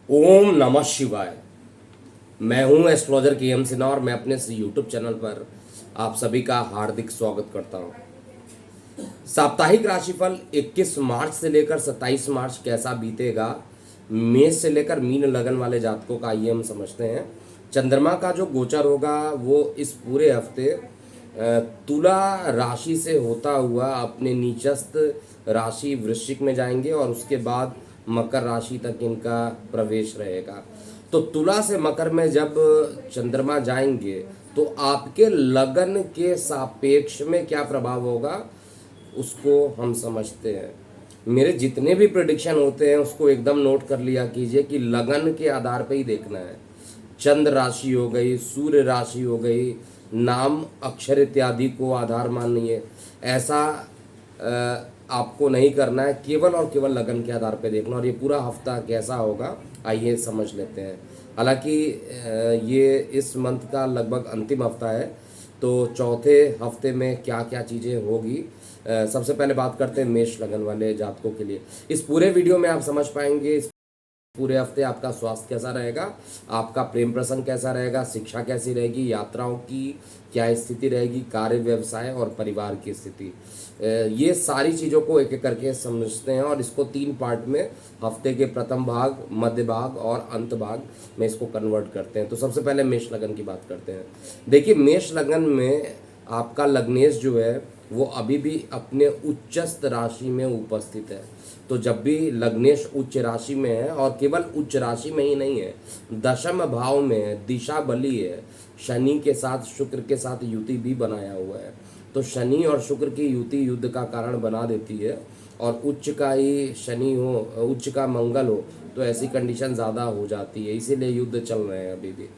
ओम नमः शिवाय। मैं हूं एस्ट्रोलॉजर के एम सिन्हा और मैं अपने इस यूट्यूब चैनल पर आप सभी का हार्दिक स्वागत करता हूं। साप्ताहिक राशिफल 21 मार्च से लेकर 27 मार्च कैसा बीतेगा, मेष से लेकर मीन लगन वाले जातकों का, आइए हम समझते हैं। चंद्रमा का जो गोचर होगा वो इस पूरे हफ्ते तुला राशि से होता हुआ अपने नीचस्थ राशि वृश्चिक में जाएंगे और उसके बाद मकर राशि तक इनका प्रवेश रहेगा। तो तुला से मकर में जब चंद्रमा जाएंगे तो आपके लगन के सापेक्ष में क्या प्रभाव होगा उसको हम समझते हैं। मेरे जितने भी प्रिडिक्शन होते हैं उसको एकदम नोट कर लिया कीजिए कि लगन के आधार पे ही देखना है। चंद्र राशि हो गई, सूर्य राशि हो गई, नाम अक्षर इत्यादि को आधार मानिए, ऐसा आपको नहीं करना है। केवल और केवल लगन के आधार पे देखना। और ये पूरा हफ्ता कैसा होगा आइए समझ लेते हैं। हालांकि ये इस मंथ का लगभग अंतिम हफ्ता है, तो चौथे हफ्ते में क्या क्या चीज़ें होगी सबसे पहले बात करते हैं मेष लगन वाले जातकों के लिए। इस पूरे वीडियो में आप समझ पाएंगे इस पूरे हफ्ते आपका स्वास्थ्य कैसा रहेगा, आपका प्रेम प्रसंग कैसा रहेगा, शिक्षा कैसी रहेगी, यात्राओं की क्या स्थिति रहेगी, कार्य व्यवसाय और परिवार की स्थिति। ये सारी चीज़ों को एक एक करके समझते हैं और इसको 3 पार्ट में, हफ्ते के प्रथम भाग, मध्य भाग और अंत भाग में इसको कन्वर्ट करते हैं। तो सबसे पहले मेष लगन की बात करते हैं। देखिए, मेष लगन में आपका लग्नेश जो है वो अभी भी अपने उच्चस्थ राशि में उपस्थित है। तो जब भी लग्नेश उच्च राशि में है, और केवल उच्च राशि में ही नहीं है, दशम भाव में है, दिशा बली है, शनि के साथ शुक्र के साथ युति भी बनाया हुआ है। तो शनि और शुक्र की युति युद्ध का कारण बना देती है, और उच्च का ही शनि हो, उच्च का मंगल हो तो ऐसी कंडीशन ज़्यादा हो जाती है, इसीलिए युद्ध चल रहे हैं अभी भी।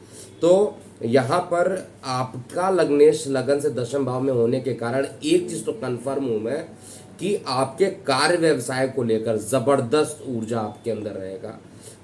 तो यहाँ पर आपका लग्नेश लगन से दशम भाव में होने के कारण एक चीज़ तो कन्फर्म हूँ मैं कि आपके कार्य व्यवसाय को लेकर ज़बरदस्त ऊर्जा आपके अंदर रहेगा।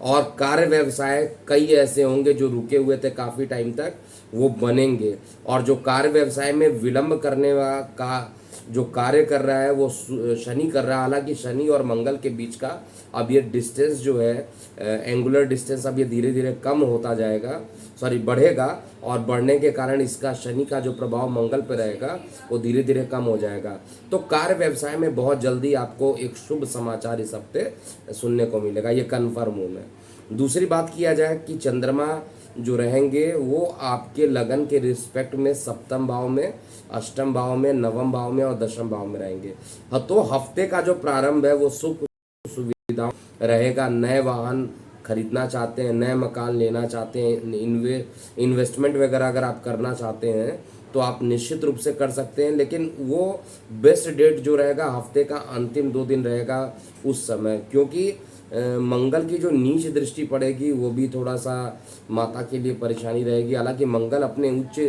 और कार्य व्यवसाय कई ऐसे होंगे जो रुके हुए थे काफ़ी टाइम तक, वो बनेंगे। और जो कार्य व्यवसाय में विलंब करने वाला का जो कार्य कर रहा है वो शनि कर रहा है। हालांकि शनि और मंगल के बीच का अब ये डिस्टेंस जो है, एंगुलर डिस्टेंस, अब ये धीरे धीरे कम होता जाएगा, सॉरी बढ़ेगा। और बढ़ने के कारण इसका शनि का जो प्रभाव मंगल पर रहेगा वो धीरे धीरे कम हो जाएगा। तो कार्य व्यवसाय में बहुत जल्दी आपको एक शुभ समाचार इस हफ्ते सुनने को मिलेगा, ये कन्फर्म हूँ मैं। दूसरी बात किया जाए कि चंद्रमा जो रहेंगे वो आपके लगन के रिस्पेक्ट में सप्तम भाव में, अष्टम भाव में, नवम भाव में और दशम भाव में रहेंगे। तो हफ्ते का जो प्रारंभ है वो सुख सुविधा रहेगा। नए वाहन खरीदना चाहते हैं, नए मकान लेना चाहते हैं, इन्वेस्टमेंट वगैरह अगर आप करना चाहते हैं तो आप निश्चित रूप से कर सकते हैं। लेकिन वो बेस्ट डेट जो रहेगा हफ्ते का अंतिम 2 दिन रहेगा उस समय, क्योंकि मंगल की जो नीच दृष्टि पड़ेगी वो भी थोड़ा सा माता के लिए परेशानी रहेगी। हालांकि मंगल अपने उच्च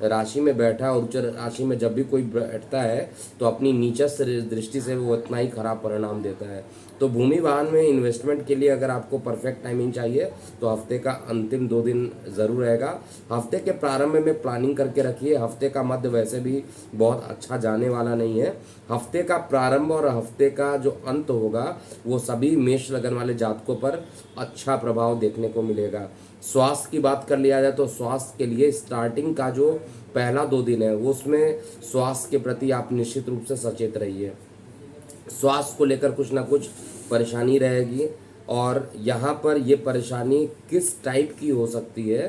राशि में बैठा है, उच्च राशि में जब भी कोई बैठता है तो अपनी नीचस्थ दृष्टि से वो उतना ही खराब परिणाम देता है। तो भूमि वाहन में इन्वेस्टमेंट के लिए अगर आपको परफेक्ट टाइमिंग चाहिए तो हफ्ते का अंतिम 2 दिन ज़रूर रहेगा। हफ्ते के प्रारंभ में प्लानिंग करके रखिए। हफ्ते का मध्य वैसे भी बहुत अच्छा जाने वाला नहीं है। हफ्ते का प्रारंभ और हफ्ते का जो अंत होगा वो सभी मेष लगन वाले जातकों पर अच्छा प्रभाव देखने को मिलेगा। स्वास्थ्य की बात कर लिया जाए तो स्वास्थ्य के लिए स्टार्टिंग का जो पहला 2 दिन है वो उसमें स्वास्थ्य के प्रति आप निश्चित रूप से सचेत रहिए। स्वास्थ्य को लेकर कुछ ना कुछ परेशानी रहेगी। और यहाँ पर ये परेशानी किस टाइप की हो सकती है,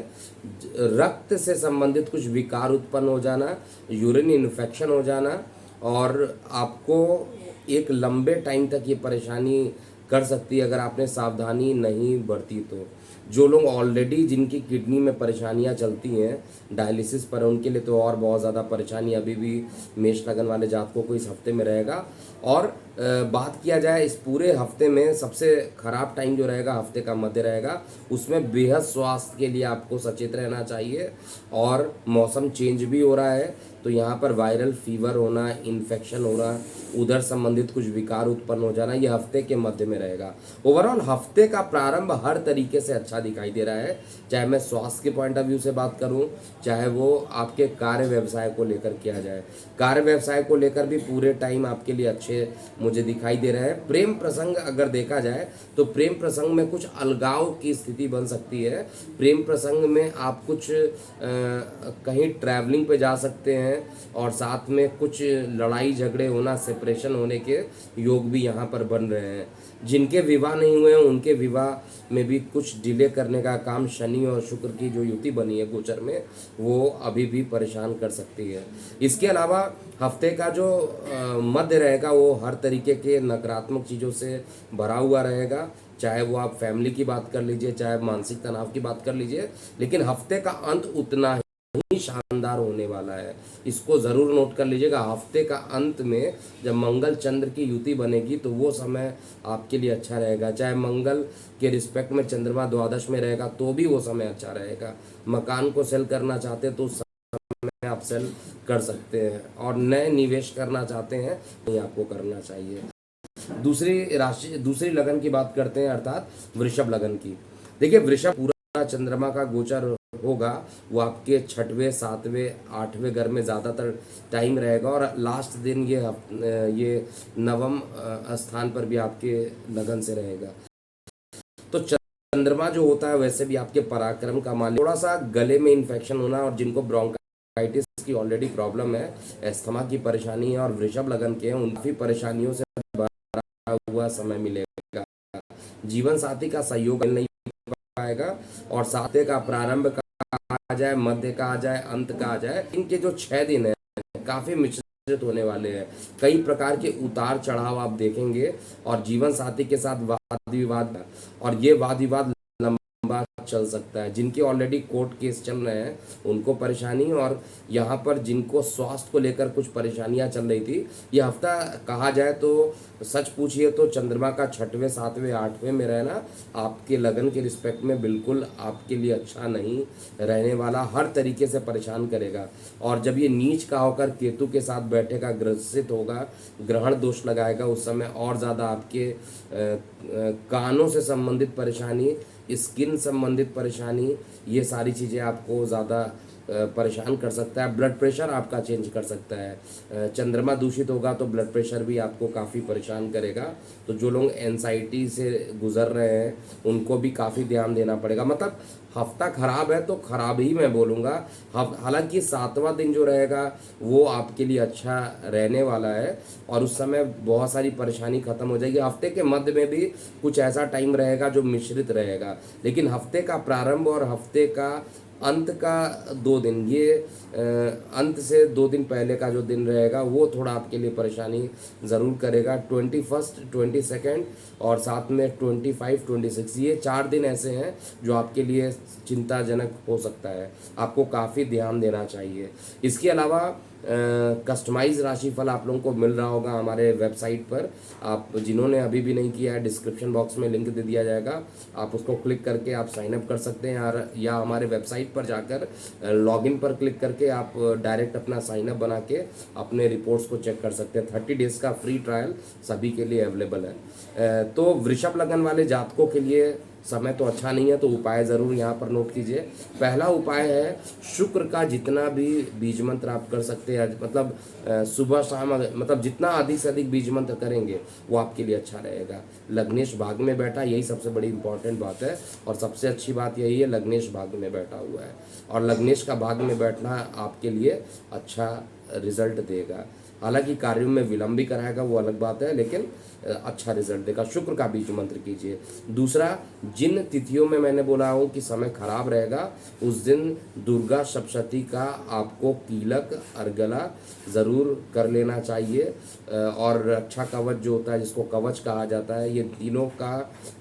रक्त से संबंधित कुछ विकार उत्पन्न हो जाना, यूरिन इन्फेक्शन हो जाना, और आपको एक लंबे टाइम तक ये परेशानी कर सकती है अगर आपने सावधानी नहीं बरती तो। जो लोग ऑलरेडी जिनकी किडनी में परेशानियां चलती हैं, डायलिसिस पर, उनके लिए तो और बहुत ज़्यादा परेशानी अभी भी मेष लगन वाले जातकों को इस हफ्ते में रहेगा। और बात किया जाए इस पूरे हफ्ते में सबसे खराब टाइम जो रहेगा हफ्ते का मध्य रहेगा, उसमें बेहद स्वास्थ्य के लिए आपको सचेत रहना चाहिए। और मौसम चेंज भी हो रहा है, तो यहाँ पर वायरल फीवर होना, इन्फेक्शन होना, उधर संबंधित कुछ विकार उत्पन्न हो जाना, ये हफ्ते के मध्य में रहेगा। ओवरऑल हफ्ते का प्रारंभ हर तरीके से अच्छा दिखाई दे रहा है, चाहे मैं स्वास्थ्य के पॉइंट ऑफ व्यू से बात करूं, चाहे वो आपके कार्य व्यवसाय को लेकर किया जाए। कार्य व्यवसाय को लेकर भी पूरे टाइम आपके लिए अच्छे मुझे दिखाई दे रहे हैं। प्रेम प्रसंग अगर देखा जाए तो प्रेम प्रसंग में कुछ अलगाव की स्थिति बन सकती है। प्रेम प्रसंग में आप कुछ कहीं ट्रैवलिंग पे जा सकते हैं और साथ में कुछ लड़ाई झगड़े होना, सेपरेशन होने के योग भी यहाँ पर बन रहे हैं। जिनके विवाह नहीं हुए हैं उनके विवाह में भी कुछ डिले करने का काम शनि और शुक्र की जो युति बनी है गोचर में, वो अभी भी परेशान कर सकती है। इसके अलावा हफ्ते का जो मध्य रहेगा वो हर तरीके के नकारात्मक चीज़ों से भरा हुआ रहेगा, चाहे वो आप फैमिली की बात कर लीजिए, चाहे मानसिक तनाव की बात कर लीजिए। लेकिन हफ्ते का अंत उतना ही शानदार होने वाला है, इसको ज़रूर नोट कर लीजिएगा। हफ्ते का अंत में जब मंगल चंद्र की युति बनेगी तो वो समय आपके लिए अच्छा रहेगा। चाहे मंगल के रिस्पेक्ट में चंद्रमा द्वादश में रहेगा तो भी वो समय अच्छा रहेगा। मकान को सेल करना चाहते तो में आप सेल कर सकते हैं, और नए निवेश करना चाहते हैं तो आपको करना चाहिए। दूसरी लगन की बात करते हैं, अर्थात वृषभ लगन की। देखिए वृषभ पूरा चंद्रमा का गोचर होगा, वो आपके 6वें 7वें 8वें घर में ज़्यादातर टाइम रहेगा, और लास्ट दिन ये नवम स्थान पर भी आपके लगन से रहेगा। तो चंद्रमा जो होता है वैसे भी आपके पराक्रम का मालिक। थोड़ा सा गले में इन्फेक्शन होना, और जिनको ब्रोंकाइटिस की ऑलरेडी प्रॉब्लम है, अस्थमा की परेशानी है और वृषभ लगन के हैं, उनकी परेशानियों से भरा हुआ समय मिलेगा। जीवन साथी का सहयोग नहीं पाएगा, और साथे का प्रारंभ का आ जाए, मध्य का आ जाए, अंत का आ जाए, इनके जो 6 दिन है काफी मिश्रित होने वाले हैं। कई प्रकार के उतार चढ़ाव आप देखेंगे, और जीवन साथी के साथ वाद विवाद, और ये वाद विवाद लंबा चल सकता है। जिनके ऑलरेडी कोर्ट केस चल रहे हैं उनको परेशानी, और यहाँ पर जिनको स्वास्थ्य को लेकर कुछ परेशानियां चल रही थी, ये हफ्ता कहा जाए तो सच पूछिए तो चंद्रमा का 6वें 7वें 8वें में रहना आपके लगन के रिस्पेक्ट में बिल्कुल आपके लिए अच्छा नहीं रहने वाला, हर तरीके से परेशान करेगा। और जब ये नीच का होकर केतु के साथ बैठेगा, ग्रसित होगा, ग्रहण दोष लगाएगा, उस समय और ज़्यादा आपके कानों से संबंधित परेशानी, स्किन संबंधित परेशानी, ये सारी चीज़ें आपको ज़्यादा परेशान कर सकता है। ब्लड प्रेशर आपका चेंज कर सकता है। चंद्रमा दूषित होगा तो ब्लड प्रेशर भी आपको काफ़ी परेशान करेगा। तो जो लोग एंजाइटी से गुजर रहे हैं उनको भी काफ़ी ध्यान देना पड़ेगा। मतलब हफ्ता खराब है तो खराब ही मैं बोलूँगा। हालांकि 7वां दिन जो रहेगा वो आपके लिए अच्छा रहने वाला है, और उस समय बहुत सारी परेशानी खत्म हो जाएगी। हफ्ते के मध्य में भी कुछ ऐसा टाइम रहेगा जो मिश्रित रहेगा, लेकिन हफ्ते का प्रारंभ और हफ्ते का अंत का 2 दिन, ये अंत से 2 दिन पहले का जो दिन रहेगा वो थोड़ा आपके लिए परेशानी ज़रूर करेगा। 21, 22 और साथ में 25, 26, ये 4 दिन ऐसे हैं जो आपके लिए चिंताजनक हो सकता है, आपको काफ़ी ध्यान देना चाहिए। इसके अलावा कस्टमाइज राशिफल आप लोगों को मिल रहा होगा हमारे वेबसाइट पर। आप जिन्होंने अभी भी नहीं किया है, डिस्क्रिप्शन बॉक्स में लिंक दे दिया जाएगा, आप उसको क्लिक करके आप साइन अप कर सकते हैं, या हमारे वेबसाइट पर जाकर लॉगिन पर क्लिक करके आप डायरेक्ट अपना साइन अप बना के अपने रिपोर्ट्स को चेक कर सकते हैं। 30 डेज का फ्री ट्रायल सभी के लिए अवेलेबल है। तो वृषभ लगन वाले जातकों के लिए समय तो अच्छा नहीं है, तो उपाय ज़रूर यहाँ पर नोट कीजिए। पहला उपाय है शुक्र का जितना भी बीज मंत्र आप कर सकते हैं, मतलब सुबह शाम, मतलब जितना अधिक से अधिक बीज मंत्र करेंगे वो आपके लिए अच्छा रहेगा। लग्नेश भाग में बैठा, यही सबसे बड़ी इंपॉर्टेंट बात है, और सबसे अच्छी बात यही है लग्नेश भाग में बैठा हुआ है, और लग्नेश का भाग में बैठना आपके लिए अच्छा रिजल्ट देगा। हालांकि कार्यों में विलंब भी कराएगा, वो अलग बात है, लेकिन अच्छा रिजल्ट देगा। शुक्र का बीज मंत्र कीजिए। दूसरा, जिन तिथियों में मैंने बोला हूँ कि समय खराब रहेगा, उस दिन दुर्गा सप्तशती का आपको कीलक अर्गला ज़रूर कर लेना चाहिए, और रक्षा कवच जो होता है, जिसको कवच कहा जाता है, ये तीनों का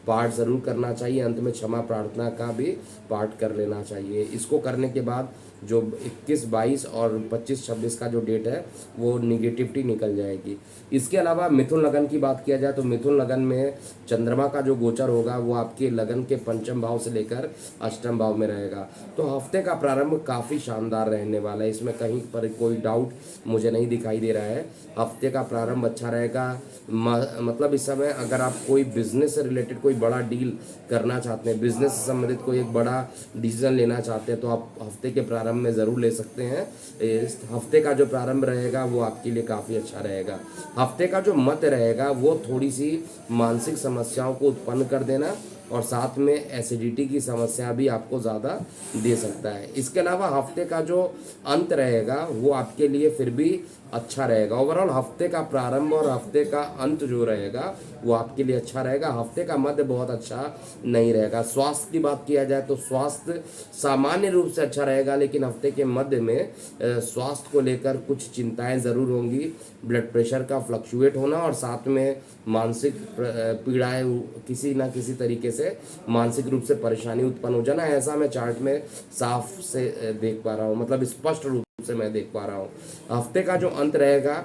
पाठ ज़रूर करना चाहिए। अंत में क्षमा प्रार्थना का भी पाठ कर लेना चाहिए। इसको करने के बाद जो 21, 22 और 25, 26 का जो डेट है वो निगेटिविटी निकल जाएगी। इसके अलावा मिथुन लगन की बात किया जाए तो मिथुन लगन में चंद्रमा का जो गोचर होगा वो आपके लगन के पंचम भाव से लेकर अष्टम भाव में रहेगा। तो हफ्ते का प्रारंभ काफ़ी शानदार रहने वाला है, इसमें कहीं पर कोई डाउट मुझे नहीं दिखाई दे रहा है। हफ्ते का प्रारंभ अच्छा रहेगा। मतलब इस समय अगर आप कोई बिजनेस से रिलेटेड कोई बड़ा डील करना चाहते हैं, बिजनेस से संबंधित कोई एक बड़ा डिसीजन लेना चाहते हैं तो आप हफ्ते के प्रारंभ में ज़रूर ले सकते हैं। इस हफ्ते का जो प्रारंभ रहेगा वो आपके लिए काफ़ी अच्छा रहेगा। हफ्ते का जो मध्य रहेगा वो थोड़ी सी मानसिक समस्याओं को उत्पन्न कर देना और साथ में एसिडिटी की समस्या भी आपको ज़्यादा दे सकता है। इसके अलावा हफ्ते का जो अंत रहेगा वो आपके लिए फिर भी अच्छा रहेगा। ओवरऑल हफ्ते का प्रारंभ और हफ्ते का अंत जो रहेगा वो आपके लिए अच्छा रहेगा। हफ्ते का मध्य बहुत अच्छा नहीं रहेगा। स्वास्थ्य की बात किया जाए तो स्वास्थ्य सामान्य रूप से अच्छा रहेगा, लेकिन हफ्ते के मध्य में स्वास्थ्य को लेकर कुछ चिंताएं ज़रूर होंगी। ब्लड प्रेशर का फ्लक्चुएट होना और साथ में मानसिक पीड़ाएं, किसी ना किसी तरीके से मानसिक रूप से परेशानी उत्पन्न हो जाना, ऐसा मैं चार्ट में साफ से देख पा रहा हूँ, मतलब स्पष्ट रूप से मैं देख पा रहा हूँ। हफ्ते का जो अंत रहेगा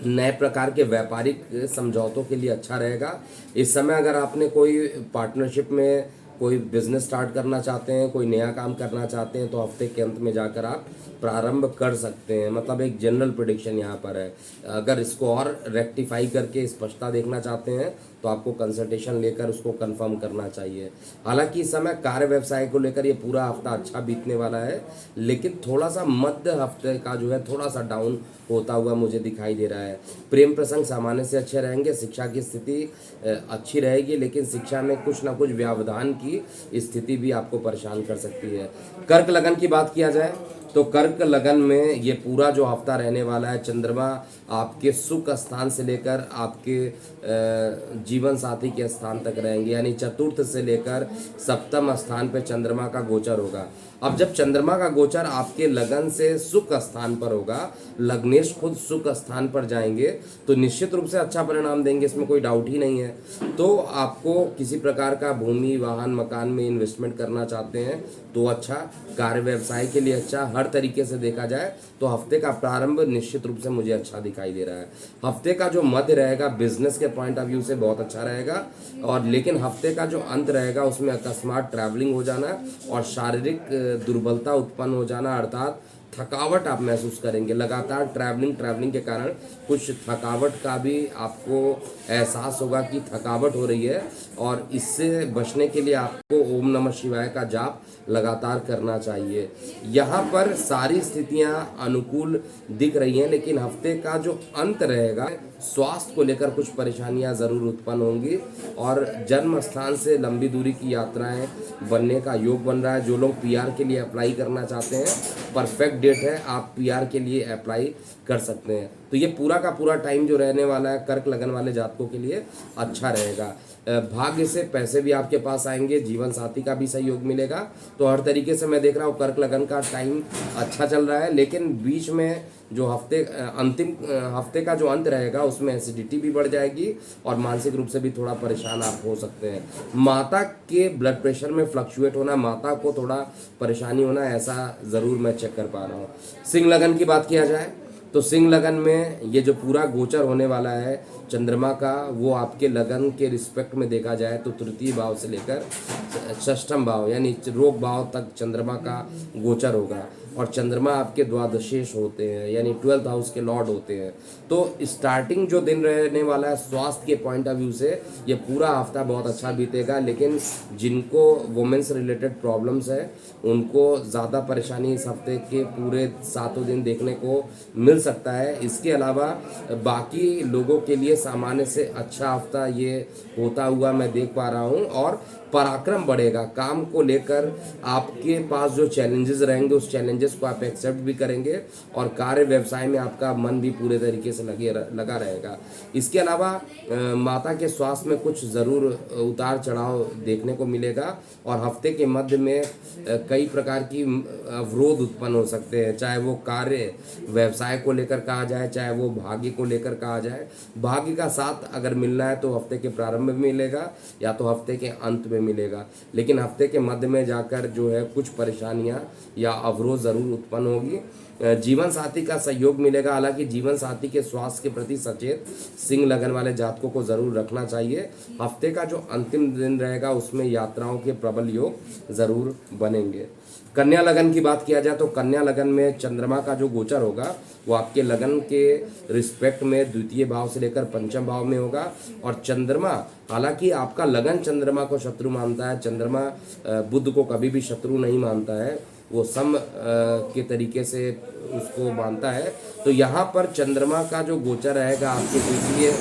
नए प्रकार के व्यापारिक समझौतों के लिए अच्छा रहेगा। इस समय अगर आपने कोई पार्टनरशिप में कोई बिजनेस स्टार्ट करना चाहते हैं, कोई नया काम करना चाहते हैं तो हफ्ते के अंत में जाकर आप प्रारंभ कर सकते हैं। मतलब एक जनरल प्रेडिक्शन यहाँ पर है। अगर इसको और रेक्टिफाई करके स्पष्टता देखना चाहते हैं तो आपको कंसल्टेशन लेकर उसको कंफर्म करना चाहिए। हालांकि इस समय कार्य व्यवसाय को लेकर ये पूरा हफ्ता अच्छा बीतने वाला है, लेकिन थोड़ा सा मध्य हफ्ते का जो है थोड़ा सा डाउन होता हुआ मुझे दिखाई दे रहा है। प्रेम प्रसंग सामान्य से अच्छे रहेंगे। शिक्षा की स्थिति अच्छी रहेगी, लेकिन शिक्षा में कुछ ना कुछ व्यवधान की स्थिति भी आपको परेशान कर सकती है। कर्क लगन की बात किया जाए तो कर्क लगन में ये पूरा जो हफ्ता रहने वाला है, चंद्रमा आपके सुख स्थान से लेकर आपके जीवन साथी के स्थान तक रहेंगे, यानी चतुर्थ से लेकर सप्तम स्थान पर चंद्रमा का गोचर होगा। अब जब चंद्रमा का गोचर आपके लगन से सुख स्थान पर होगा, लग्नेश खुद सुख स्थान पर जाएंगे तो निश्चित रूप से अच्छा परिणाम देंगे, इसमें कोई डाउट ही नहीं है। तो आपको किसी प्रकार का भूमि, वाहन, मकान में इन्वेस्टमेंट करना चाहते हैं तो अच्छा, कार्य व्यवसाय के लिए अच्छा, हर तरीके से देखा जाए तो हफ्ते का प्रारंभ निश्चित रूप से मुझे अच्छा दिखाई दे रहा है। हफ्ते का जो मध्य रहेगा बिजनेस के पॉइंट ऑफ व्यू से बहुत अच्छा रहेगा, और लेकिन हफ्ते का जो अंत रहेगा उसमें अकस्मात ट्रैवलिंग हो जाना और शारीरिक दुर्बलता उत्पन्न हो जाना, अर्थात थकावट आप महसूस करेंगे। लगातार ट्रैवलिंग के कारण कुछ थकावट का भी आपको एहसास होगा कि थकावट हो रही है, और इससे बचने के लिए आपको ओम नमः शिवाय का जाप लगातार करना चाहिए। यहाँ पर सारी स्थितियाँ अनुकूल दिख रही हैं, लेकिन हफ्ते का जो अंत रहेगा स्वास्थ्य को लेकर कुछ परेशानियां ज़रूर उत्पन्न होंगी, और जन्म स्थान से लंबी दूरी की यात्राएं बनने का योग बन रहा है। जो लोग पीआर के लिए अप्लाई करना चाहते हैं, परफेक्ट डेट है, आप पीआर के लिए अप्लाई कर सकते हैं। तो ये पूरा का पूरा टाइम जो रहने वाला है कर्क लगन वाले जातकों के लिए अच्छा रहेगा। भाग्य से पैसे भी आपके पास आएंगे, जीवन साथी का भी सहयोग मिलेगा। तो हर तरीके से मैं देख रहा हूँ कर्क लगन का टाइम अच्छा चल रहा है, लेकिन बीच में जो अंतिम हफ्ते का जो अंत रहेगा उसमें एसिडिटी भी बढ़ जाएगी और मानसिक रूप से भी थोड़ा परेशान आप हो सकते हैं। माता के ब्लड प्रेशर में फ्लक्चुएट होना, माता को थोड़ा परेशानी होना, ऐसा ज़रूर मैं चेक कर पा रहा हूँ। सिंह लगन की बात किया जाए तो सिंह लगन में ये जो पूरा गोचर होने वाला है चंद्रमा का, वो आपके लगन के रिस्पेक्ट में देखा जाए तो तृतीय भाव से लेकर षष्ठम भाव यानी रोग भाव तक चंद्रमा का गोचर होगा, और चंद्रमा आपके द्वादशेष होते हैं यानी 12th हाउस के लॉर्ड होते हैं। तो स्टार्टिंग जो दिन रहने वाला है स्वास्थ्य के पॉइंट ऑफ व्यू से ये पूरा हफ्ता बहुत अच्छा बीतेगा, लेकिन जिनको वुमेन्स रिलेटेड प्रॉब्लम्स है उनको ज़्यादा परेशानी इस हफ्ते के पूरे 7 दिन देखने को मिल सकता है। इसके अलावा बाकी लोगों के लिए सामान्य से अच्छा हफ्ता ये होता हुआ मैं देख पा रहा हूँ, और पराक्रम बढ़ेगा। काम को लेकर आपके पास जो चैलेंजेस रहेंगे उस चैलेंजेस चेंजेस को आप एक्सेप्ट भी करेंगे और कार्य व्यवसाय में आपका मन भी पूरे तरीके से लगा रहेगा। इसके अलावा माता के स्वास्थ्य में कुछ ज़रूर उतार चढ़ाव देखने को मिलेगा और हफ्ते के मध्य में कई प्रकार की अवरोध उत्पन्न हो सकते हैं, चाहे वो कार्य व्यवसाय को लेकर कहा जाए, चाहे वो भाग्य को लेकर कहा जाए। भाग्य का साथ अगर मिलना है तो हफ्ते के प्रारंभ में मिलेगा या तो हफ्ते के अंत में मिलेगा, लेकिन हफ्ते के मध्य में जाकर जो है कुछ परेशानियां या अवरोध ज़रूर उत्पन्न होगी। जीवन साथी का सहयोग मिलेगा, हालांकि जीवन साथी के स्वास्थ्य के प्रति सचेत सिंह लगन वाले जातकों को जरूर रखना चाहिए। हफ्ते का जो अंतिम दिन रहेगा उसमें यात्राओं के प्रबल योग जरूर बनेंगे। कन्या लगन की बात किया जाए तो कन्या लगन में चंद्रमा का जो गोचर होगा वो आपके लगन के रिस्पेक्ट में द्वितीय भाव से लेकर पंचम भाव में होगा और चंद्रमा, हालांकि आपका लगन चंद्रमा को शत्रु मानता है, चंद्रमा बुध को कभी भी शत्रु नहीं मानता है, वो सम के तरीके से उसको मानता है। तो यहाँ पर चंद्रमा का जो गोचर रहेगा आपके द्वितीय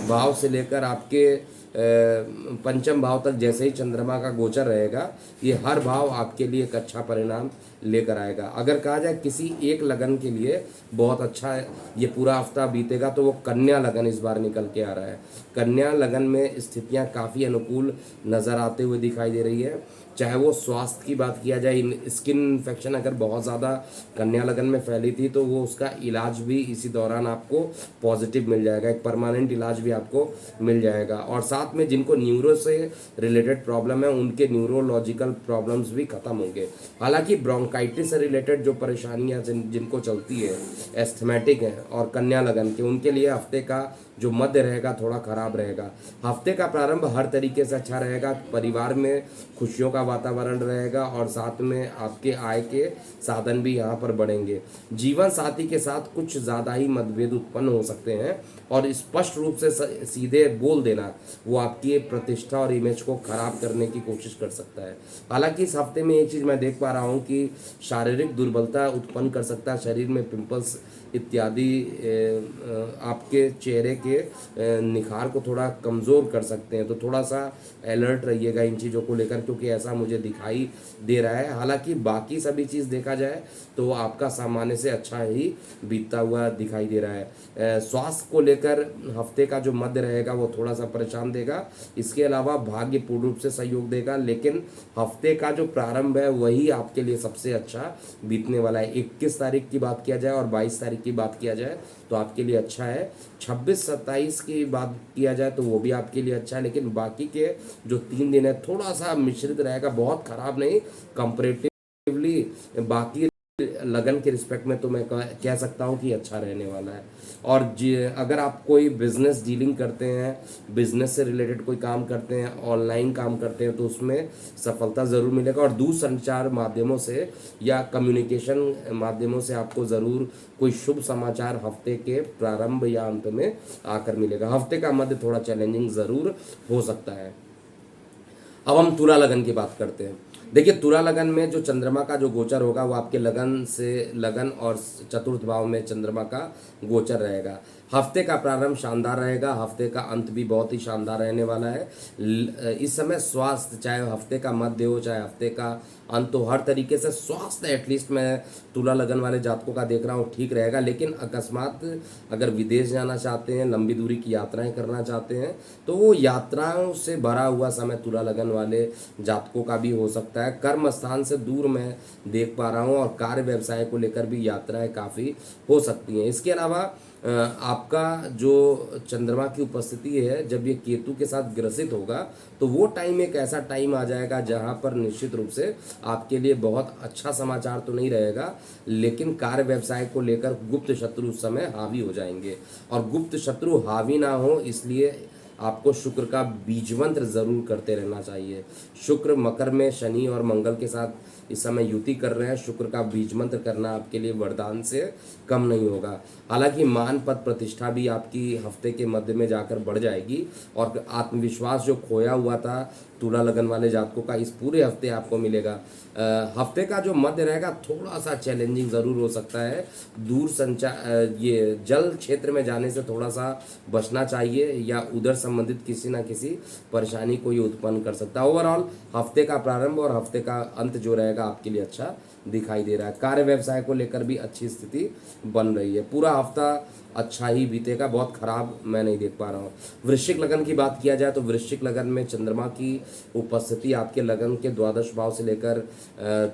भाव से लेकर आपके पंचम भाव तक, जैसे ही चंद्रमा का गोचर रहेगा ये हर भाव आपके लिए एक अच्छा परिणाम लेकर आएगा। अगर कहा जाए किसी एक लगन के लिए बहुत अच्छा ये पूरा हफ्ता बीतेगा तो वो कन्या लगन इस बार निकल के आ रहा है। कन्या लगन में स्थितियां काफ़ी अनुकूल नज़र आते हुए दिखाई दे रही है। चाहे वो स्वास्थ्य की बात किया जाए, स्किन इन्फेक्शन अगर बहुत ज़्यादा कन्या लगन में फैली थी तो वो उसका इलाज भी इसी दौरान आपको पॉजिटिव मिल जाएगा, एक परमानेंट इलाज भी आपको मिल जाएगा। और साथ में जिनको न्यूरो से रिलेटेड प्रॉब्लम है उनके न्यूरोलॉजिकल प्रॉब्लम्स भी खत्म होंगे। हालांकि ब्रोंकाइटिस से रिलेटेड जो परेशानियां जिनको चलती है, एस्थमेटिक है और कन्या लगन के, उनके लिए हफ्ते का जो मध्य रहेगा थोड़ा खराब रहेगा। हफ्ते का प्रारंभ हर तरीके से अच्छा रहेगा, परिवार में खुशियों का वातावरण रहेगा और साथ में आपके आय के साधन भी यहाँ पर बढ़ेंगे। जीवन साथी के साथ कुछ ज़्यादा ही मतभेद उत्पन्न हो सकते हैं और स्पष्ट रूप से सीधे बोल देना वो आपकी प्रतिष्ठा और इमेज को खराब करने की कोशिश कर सकता है। हालांकि इस हफ्ते में एक चीज़ मैं देख पा रहा हूँ कि शारीरिक दुर्बलता उत्पन्न कर सकता है, शरीर में पिंपल्स इत्यादि आपके चेहरे के निखार को थोड़ा कमज़ोर कर सकते हैं, तो थोड़ा सा अलर्ट रहिएगा इन चीज़ों को लेकर, क्योंकि ऐसा मुझे दिखाई दे रहा है। हालांकि बाकी सभी चीज़ देखा जाए तो आपका सामान्य से अच्छा ही बीतता हुआ दिखाई दे रहा है। स्वास्थ्य को लेकर हफ्ते का जो मध्य रहेगा वो थोड़ा सा परेशान देगा। इसके अलावा भाग्य पूर्ण रूप से सहयोग देगा, लेकिन हफ्ते का जो प्रारंभ है वही आपके लिए सबसे अच्छा बीतने वाला है। 21 तारीख की बात किया जाए और 22 तारीख की बात किया जाए तो आपके लिए अच्छा है। 26-27 की बात किया जाए तो वो भी आपके लिए अच्छा है, लेकिन बाकी के जो 3 दिन है थोड़ा सा मिश्रित रहेगा, बहुत खराब नहीं, कंपैरेटिवली बाकी लगन के रिस्पेक्ट में तो मैं कह सकता हूँ कि अच्छा रहने वाला है। और अगर आप कोई बिजनेस डीलिंग करते हैं, बिजनेस से रिलेटेड कोई काम करते हैं, ऑनलाइन काम करते हैं, तो उसमें सफलता ज़रूर मिलेगा और दूरसंचार माध्यमों से या कम्युनिकेशन माध्यमों से आपको ज़रूर कोई शुभ समाचार हफ्ते के प्रारंभ या अंत में आकर मिलेगा। हफ्ते का मध्य थोड़ा चैलेंजिंग ज़रूर हो सकता है। अब हम तुला लगन की बात करते हैं। देखिए, तुला लगन में जो चंद्रमा का जो गोचर होगा वो आपके लगन और चतुर्थ भाव में चंद्रमा का गोचर रहेगा। हफ्ते का प्रारंभ शानदार रहेगा, हफ्ते का अंत भी बहुत ही शानदार रहने वाला है। इस समय स्वास्थ्य, चाहे हफ्ते का मध्य हो चाहे हफ्ते का अंत हो, हर तरीके से स्वास्थ्य एटलीस्ट मैं तुला लगन वाले जातकों का देख रहा हूँ ठीक रहेगा। लेकिन अकस्मात अगर विदेश जाना चाहते हैं, लंबी दूरी की यात्राएं करना चाहते हैं, तो वो यात्राओं से भरा हुआ समय तुला लगन वाले जातकों का भी हो सकता है। कर्म स्थान से दूर मैं देख पा रहा हूँ और कार्य व्यवसाय को लेकर भी यात्राएं काफ़ी हो सकती हैं। इसके अलावा आपका जो चंद्रमा की उपस्थिति है, जब ये केतु के साथ ग्रसित होगा तो वो टाइम एक ऐसा टाइम आ जाएगा जहां पर निश्चित रूप से आपके लिए बहुत अच्छा समाचार तो नहीं रहेगा, लेकिन कार्य व्यवसाय को लेकर गुप्त शत्रु उस समय हावी हो जाएंगे। और गुप्त शत्रु हावी ना हो इसलिए आपको शुक्र का बीज मंत्र जरूर करते रहना चाहिए। शुक्र मकर में शनि और मंगल के साथ इस समय युति कर रहे हैं, शुक्र का बीज मंत्र करना आपके लिए वरदान से कम नहीं होगा। हालांकि मान पद प्रतिष्ठा भी आपकी हफ्ते के मध्य में जाकर बढ़ जाएगी और आत्मविश्वास जो खोया हुआ था तुला लगन वाले जातकों का इस पूरे हफ्ते आपको मिलेगा। हफ्ते का जो मध्य रहेगा थोड़ा सा चैलेंजिंग ज़रूर हो सकता है। दूर संचार, ये जल क्षेत्र में जाने से थोड़ा सा बचना चाहिए या उधर संबंधित किसी ना किसी परेशानी को ये उत्पन्न कर सकता है। ओवरऑल हफ्ते का प्रारंभ और हफ्ते का अंत जो रहेगा आपके लिए अच्छा दिखाई दे रहा है। कार्य व्यवसाय को लेकर भी अच्छी स्थिति बन रही है। पूरा हफ्ता अच्छा ही बीतेगा, बहुत खराब मैं नहीं देख पा रहा हूँ। वृश्चिक लगन की बात किया जाए तो वृश्चिक लगन में चंद्रमा की उपस्थिति आपके लगन के द्वादश भाव से लेकर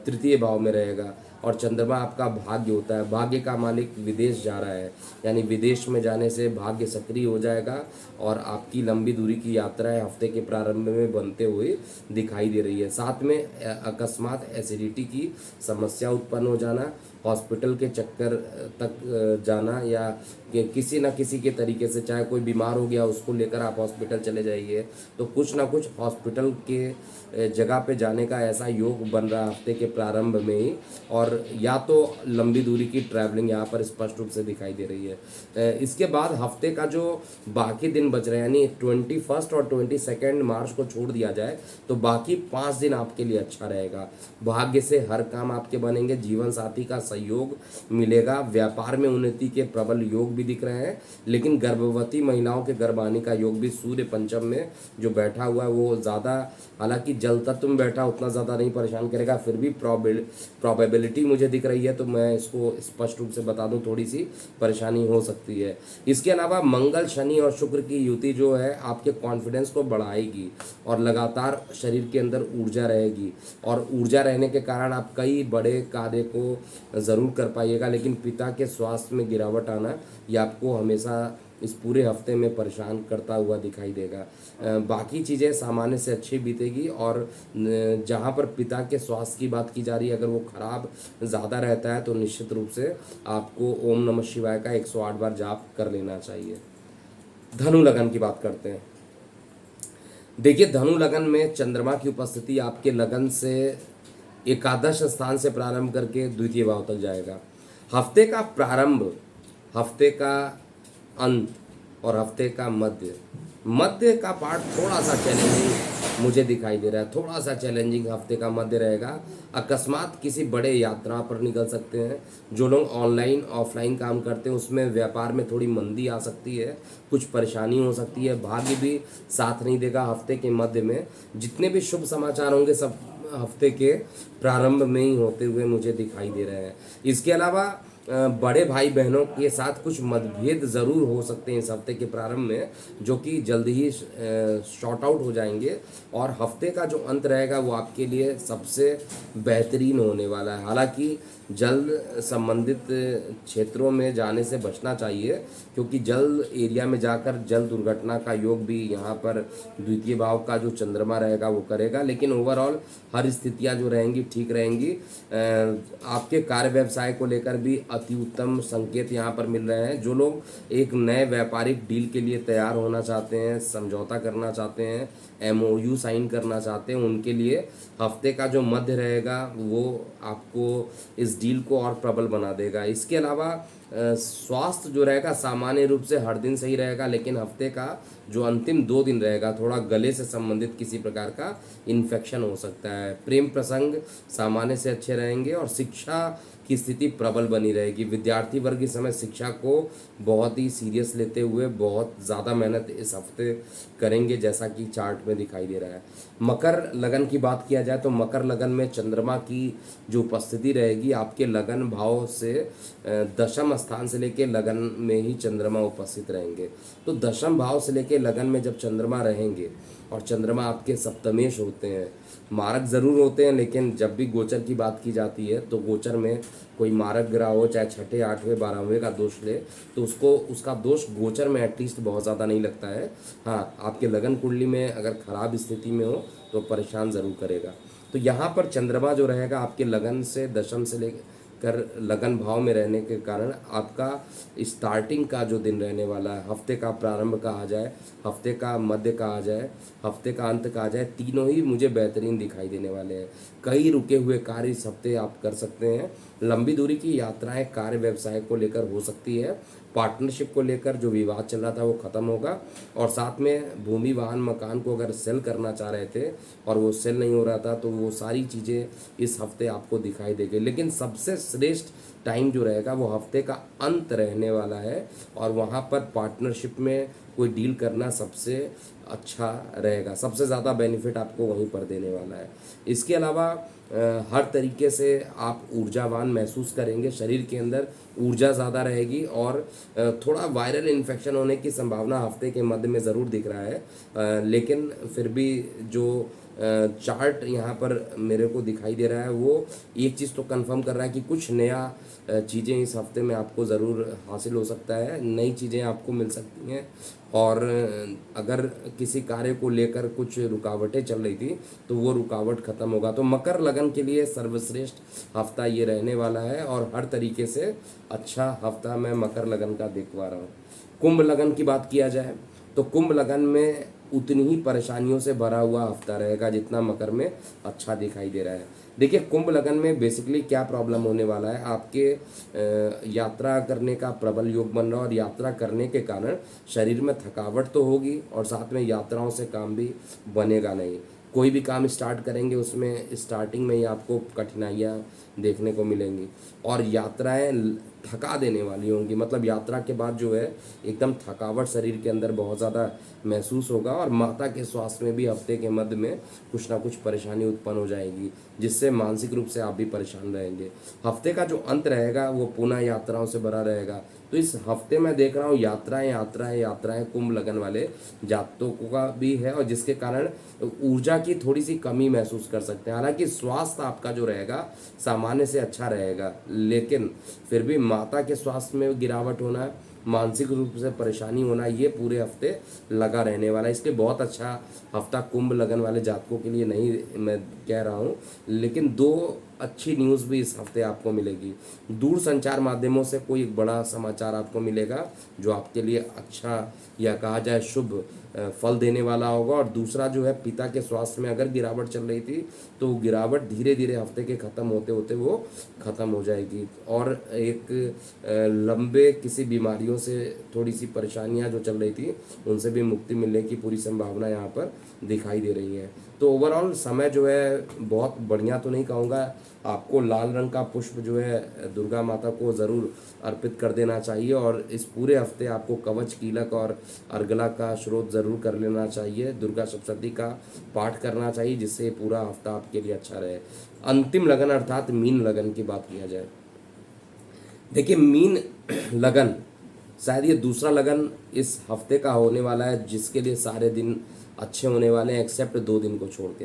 तृतीय भाव में रहेगा। और चंद्रमा आपका भाग्य होता है, भाग्य का मालिक विदेश जा रहा है, यानी विदेश में जाने से भाग्य सक्रिय हो जाएगा और आपकी लंबी दूरी की यात्राएं हफ्ते के प्रारंभ में बनते हुए दिखाई दे रही है। साथ में अकस्मात एसिडिटी की समस्या उत्पन्न हो जाना, हॉस्पिटल के चक्कर तक जाना, या किसी न किसी के तरीके से, चाहे कोई बीमार हो गया उसको लेकर आप हॉस्पिटल चले जाइए, तो कुछ ना कुछ हॉस्पिटल के जगह पे जाने का ऐसा योग बन रहा है हफ्ते के प्रारंभ में ही। और या तो लंबी दूरी की ट्रैवलिंग यहाँ पर स्पष्ट रूप से दिखाई दे रही है। इसके बाद हफ्ते का जो बाकी दिन बच रहे हैं, यानी 21 और 22 मार्च को छोड़ दिया जाए तो बाकी 5 दिन आपके लिए अच्छा रहेगा। भाग्य से हर काम आपके बनेंगे, जीवन साथी का सहयोग मिलेगा, व्यापार में उन्नति के प्रबल योग भी दिख रहे हैं। लेकिन गर्भवती महिलाओं के गर्भ आने का योग भी सूर्य पंचम में जो बैठा हुआ है वो ज़्यादा, हालांकि जल तत्व में बैठा उतना ज़्यादा नहीं परेशान करेगा, फिर भी प्रोबेबिलिटी मुझे दिख रही है, तो मैं इसको स्पष्ट रूप से बता दूं थोड़ी सी परेशानी हो सकती है। इसके अलावा मंगल, शनि और शुक्र की युति जो है आपके कॉन्फिडेंस को बढ़ाएगी और लगातार शरीर के अंदर ऊर्जा रहेगी, और ऊर्जा रहने के कारण आप कई बड़े कार्य को ज़रूर कर पाइएगा। लेकिन पिता के स्वास्थ्य में गिरावट आना ये आपको हमेशा इस पूरे हफ्ते में परेशान करता हुआ दिखाई देगा। बाकी चीज़ें सामान्य से अच्छी बीतेगी, और जहाँ पर पिता के स्वास्थ्य की बात की जा रही है, अगर वो खराब ज़्यादा रहता है तो निश्चित रूप से आपको ओम नमः शिवाय का 108 बार जाप कर लेना चाहिए। धनु लगन की बात करते हैं। देखिए, धनु लगन में चंद्रमा की उपस्थिति आपके लगन से एकादश स्थान से प्रारंभ करके द्वितीय भाव तक जाएगा। हफ्ते का प्रारंभ, हफ्ते का अंत और हफ्ते का मध्य का पार्ट थोड़ा सा चैलेंजिंग मुझे दिखाई दे रहा है। थोड़ा सा चैलेंजिंग हफ्ते का मध्य रहेगा। अकस्मात किसी बड़े यात्रा पर निकल सकते हैं। जो लोग ऑनलाइन ऑफलाइन काम करते हैं उसमें व्यापार में थोड़ी मंदी आ सकती है, कुछ परेशानी हो सकती है। भाग्य भी साथ नहीं देगा हफ्ते के मध्य में। जितने भी शुभ समाचार होंगे सब हफ्ते के प्रारंभ में ही होते हुए मुझे दिखाई दे रहे हैं। इसके अलावा बड़े भाई बहनों के साथ कुछ मतभेद ज़रूर हो सकते हैं इस हफ्ते के प्रारंभ में, जो कि जल्द ही शॉर्ट आउट हो जाएंगे। और हफ्ते का जो अंत रहेगा वो आपके लिए सबसे बेहतरीन होने वाला है। हालांकि जल संबंधित क्षेत्रों में जाने से बचना चाहिए, क्योंकि जल एरिया में जाकर जल दुर्घटना का योग भी यहाँ पर द्वितीय भाव का जो चंद्रमा रहेगा वो करेगा। लेकिन ओवरऑल हर स्थितियाँ जो रहेंगी ठीक रहेंगी। आपके कार्य व्यवसाय को लेकर भी अति उत्तम संकेत यहाँ पर मिल रहे हैं। जो लोग एक नए व्यापारिक डील के लिए तैयार होना चाहते हैं, समझौता करना चाहते हैं, MOU साइन करना चाहते हैं, उनके लिए हफ्ते का जो मध्य रहेगा वो आपको इस डील को और प्रबल बना देगा। इसके अलावा स्वास्थ्य जो रहेगा सामान्य रूप से हर दिन सही रहेगा, लेकिन हफ्ते का जो अंतिम 2 दिन रहेगा थोड़ा गले से संबंधित किसी प्रकार का इन्फेक्शन हो सकता है। प्रेम प्रसंग सामान्य से अच्छे रहेंगे और शिक्षा की स्थिति प्रबल बनी रहेगी। विद्यार्थी वर्ग इस समय शिक्षा को बहुत ही सीरियस लेते हुए बहुत ज़्यादा मेहनत इस हफ्ते करेंगे, जैसा कि चार्ट में दिखाई दे रहा है। मकर लगन की बात किया जाए तो मकर लगन में चंद्रमा की जो उपस्थिति रहेगी आपके लगन भाव से दशम स्थान से लेके लगन में ही चंद्रमा उपस्थित रहेंगे। तो दशम भाव से लेके लगन में जब चंद्रमा रहेंगे, और चंद्रमा आपके सप्तमेश होते हैं, मारक ज़रूर होते हैं, लेकिन जब भी गोचर की बात की जाती है तो गोचर में कोई मारक ग्रह हो, चाहे छठे 8वें 12वें का दोष ले, तो उसका दोष गोचर में एटलीस्ट बहुत ज़्यादा नहीं लगता है। हाँ, आपके लगन कुंडली में अगर खराब स्थिति में हो तो परेशान ज़रूर करेगा। तो यहाँ पर चंद्रमा जो रहेगा आपके लगन से दशम से लेकर लगन भाव में रहने के कारण आपका स्टार्टिंग का जो दिन रहने वाला है, हफ्ते का प्रारंभ कहा जाए, हफ्ते का मध्य कहा जाए, हफ्ते का अंत कहा जाए, तीनों ही मुझे बेहतरीन दिखाई देने वाले हैं। कई रुके हुए कार्य इस हफ्ते आप कर सकते हैं। लंबी दूरी की यात्राएं कार्य व्यवसाय को लेकर हो सकती है। पार्टनरशिप को लेकर जो विवाद चल रहा था वो ख़त्म होगा, और साथ में भूमि वाहन मकान को अगर सेल करना चाह रहे थे और वो सेल नहीं हो रहा था तो वो सारी चीज़ें इस हफ्ते आपको दिखाई देगी। लेकिन सबसे श्रेष्ठ टाइम जो रहेगा वो हफ्ते का अंत रहने वाला है, और वहाँ पर पार्टनरशिप में कोई डील करना सबसे अच्छा रहेगा, सबसे ज़्यादा बेनिफिट आपको वहीं पर देने वाला है। इसके अलावा हर तरीके से आप ऊर्जावान महसूस करेंगे, शरीर के अंदर ऊर्जा ज़्यादा रहेगी और थोड़ा वायरल इन्फेक्शन होने की संभावना हफ्ते के मध्य में ज़रूर दिख रहा है, लेकिन फिर भी जो चार्ट यहाँ पर मेरे को दिखाई दे रहा है वो एक चीज़ तो कंफर्म कर रहा है कि कुछ नया चीज़ें इस हफ्ते में आपको ज़रूर हासिल हो सकता है, नई चीज़ें आपको मिल सकती हैं। और अगर किसी कार्य को लेकर कुछ रुकावटें चल रही थी तो वो रुकावट ख़त्म होगा। तो मकर लगन के लिए सर्वश्रेष्ठ हफ्ता ये रहने वाला है और हर तरीके से अच्छा हफ्ता मैं मकर लगन का देख पा रहा हूँ। कुंभ लगन की बात किया जाए तो कुंभ लगन में उतनी ही परेशानियों से भरा हुआ हफ्ता रहेगा जितना मकर में अच्छा दिखाई दे रहा है। देखिए कुंभ लगन में बेसिकली क्या प्रॉब्लम होने वाला है, आपके यात्रा करने का प्रबल योग बन रहा है और यात्रा करने के कारण शरीर में थकावट तो होगी और साथ में यात्राओं से काम भी बनेगा नहीं। कोई भी काम स्टार्ट करेंगे उसमें स्टार्टिंग में ही आपको कठिनाइयाँ देखने को मिलेंगी और यात्राएं थका देने वाली होंगी, मतलब यात्रा के बाद जो है एकदम थकावट शरीर के अंदर बहुत ज़्यादा महसूस होगा और माता के स्वास्थ्य में भी हफ्ते के मध्य में कुछ ना कुछ परेशानी उत्पन्न हो जाएगी जिससे मानसिक रूप से आप भी परेशान रहेंगे। हफ्ते का जो अंत रहेगा वो पुनः यात्राओं से भरा रहेगा। तो इस हफ्ते में देख रहा हूँ यात्राएं यात्राएं यात्राएं कुंभ लगन वाले जातकों का भी है और जिसके कारण ऊर्जा की थोड़ी सी कमी महसूस कर सकते हैं। हालांकि स्वास्थ्य आपका जो रहेगा सामान्य से अच्छा रहेगा, लेकिन फिर भी माता के स्वास्थ्य में गिरावट होना, मानसिक रूप से परेशानी होना, ये पूरे हफ्ते लगा रहने वाला है। इसलिए बहुत अच्छा हफ्ता कुंभ लगन वाले जातकों के लिए नहीं मैं कह रहा हूँ, लेकिन दो अच्छी न्यूज़ भी इस हफ्ते आपको मिलेगी। दूर संचार माध्यमों से कोई एक बड़ा समाचार आपको मिलेगा जो आपके लिए अच्छा या कहा जाए शुभ फल देने वाला होगा। और दूसरा जो है पिता के स्वास्थ्य में अगर गिरावट चल रही थी तो गिरावट धीरे धीरे हफ्ते के ख़त्म होते होते वो ख़त्म हो जाएगी और एक लंबे किसी बीमारियों से थोड़ी सी परेशानियां जो चल रही थी उनसे भी मुक्ति मिलने की पूरी संभावना यहाँ पर दिखाई दे रही है। तो ओवरऑल समय जो है बहुत बढ़िया तो नहीं कहूँगा, आपको लाल रंग का पुष्प जो है दुर्गा माता को ज़रूर अर्पित कर देना चाहिए और इस पूरे हफ्ते आपको कवच कीलक और अर्गला का स्रोत ज़रूर कर लेना चाहिए, दुर्गा सप्तशती का पाठ करना चाहिए जिससे पूरा हफ्ता आपके लिए अच्छा रहे। अंतिम लगन अर्थात मीन लगन की बात किया जाए, देखिए मीन लगन शायद ये दूसरा लगन इस हफ्ते का होने वाला है जिसके लिए सारे दिन अच्छे होने वाले हैं एक्सेप्ट 2 दिन को छोड़ के।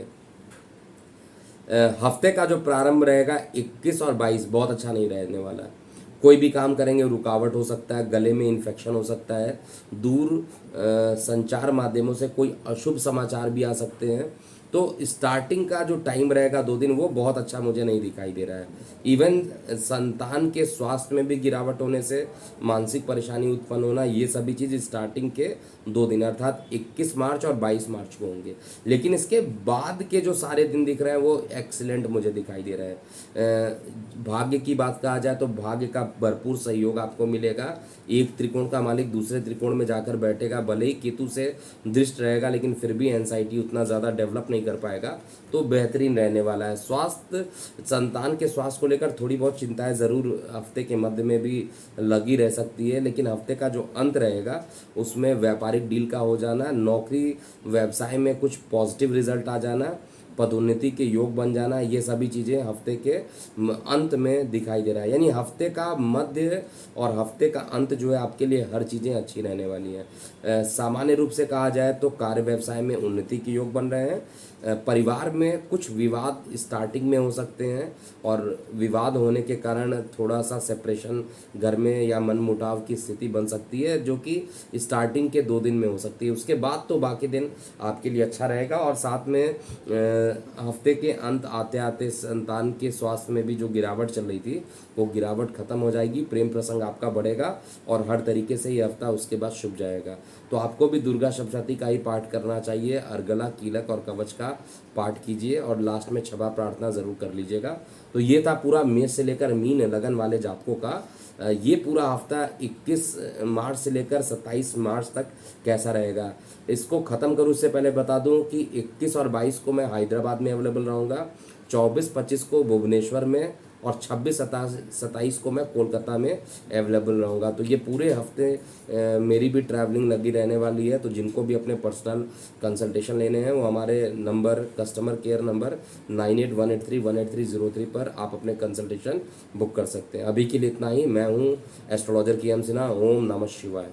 हफ्ते का जो प्रारंभ रहेगा 21 और 22 बहुत अच्छा नहीं रहने वाला है। कोई भी काम करेंगे रुकावट हो सकता है, गले में इन्फेक्शन हो सकता है, दूर संचार माध्यमों से कोई अशुभ समाचार भी आ सकते हैं। तो स्टार्टिंग का जो टाइम रहेगा 2 दिन वो बहुत अच्छा मुझे नहीं दिखाई दे रहा है। इवन संतान के स्वास्थ्य में भी गिरावट होने से मानसिक परेशानी उत्पन्न होना, ये सभी चीज़ स्टार्टिंग के 2 दिन अर्थात 21 मार्च और 22 मार्च को होंगे। लेकिन इसके बाद के जो सारे दिन दिख रहे हैं वो एक्सीलेंट मुझे दिखाई दे रहा है। भाग्य की बात कहा जाए तो भाग्य का भरपूर सहयोग आपको मिलेगा। एक त्रिकोण का मालिक दूसरे त्रिकोण में जाकर बैठेगा, भले ही केतु से दृष्ट रहेगा लेकिन फिर भी एंजाइटी उतना ज़्यादा डेवलप नहीं कर पाएगा, तो बेहतरीन रहने वाला है। स्वास्थ्य, संतान के स्वास्थ्य को लेकर थोड़ी बहुत चिंताएं ज़रूर हफ्ते के मध्य में भी लगी रह सकती है, लेकिन हफ्ते का जो अंत रहेगा उसमें व्यापारिक डील का हो जाना, नौकरी व्यवसाय में कुछ पॉजिटिव रिजल्ट आ जाना, पदोन्नति के योग बन जाना, ये सभी चीज़ें हफ्ते के अंत में दिखाई दे रहा है। यानी हफ्ते का मध्य और हफ्ते का अंत जो है आपके लिए हर चीज़ें अच्छी रहने वाली हैं। सामान्य रूप से कहा जाए तो कार्य व्यवसाय में उन्नति के योग बन रहे हैं। परिवार में कुछ विवाद स्टार्टिंग में हो सकते हैं और विवाद होने के कारण थोड़ा सा सेपरेशन घर में या मनमुटाव की स्थिति बन सकती है जो कि स्टार्टिंग के 2 दिन में हो सकती है। उसके बाद तो बाकी दिन आपके लिए अच्छा रहेगा और साथ में हफ्ते के अंत आते आते संतान के स्वास्थ्य में भी जो गिरावट चल रही थी वो गिरावट खत्म हो जाएगी, प्रेम प्रसंग आपका बढ़ेगा और हर तरीके से ये हफ्ता उसके बाद शुभ जाएगा। तो आपको भी दुर्गा सप्तशती का ही पाठ करना चाहिए, अर्गला कीलक और कवच का पाठ कीजिए और लास्ट में क्षमा प्रार्थना ज़रूर कर लीजिएगा। तो ये था पूरा मेष से लेकर मीन लगन वाले जातकों का ये पूरा हफ्ता 21 मार्च से लेकर 27 मार्च तक कैसा रहेगा। इसको ख़त्म करूँ उससे पहले बता दूं कि 21 और 22 को मैं हैदराबाद में अवेलेबल रहूँगा, 24-25 को भुवनेश्वर में और 26-27 को मैं कोलकाता में अवेलेबल रहूँगा। तो ये पूरे हफ्ते मेरी भी ट्रैवलिंग लगी रहने वाली है। तो जिनको भी अपने पर्सनल कंसल्टेशन लेने हैं वो हमारे नंबर, कस्टमर केयर नंबर 9818318303 पर आप अपने कंसल्टेशन बुक कर सकते हैं। अभी के लिए इतना ही। मैं हूँ एस्ट्रोलॉजर के एम सिन्हा। ओम नमः शिवाय।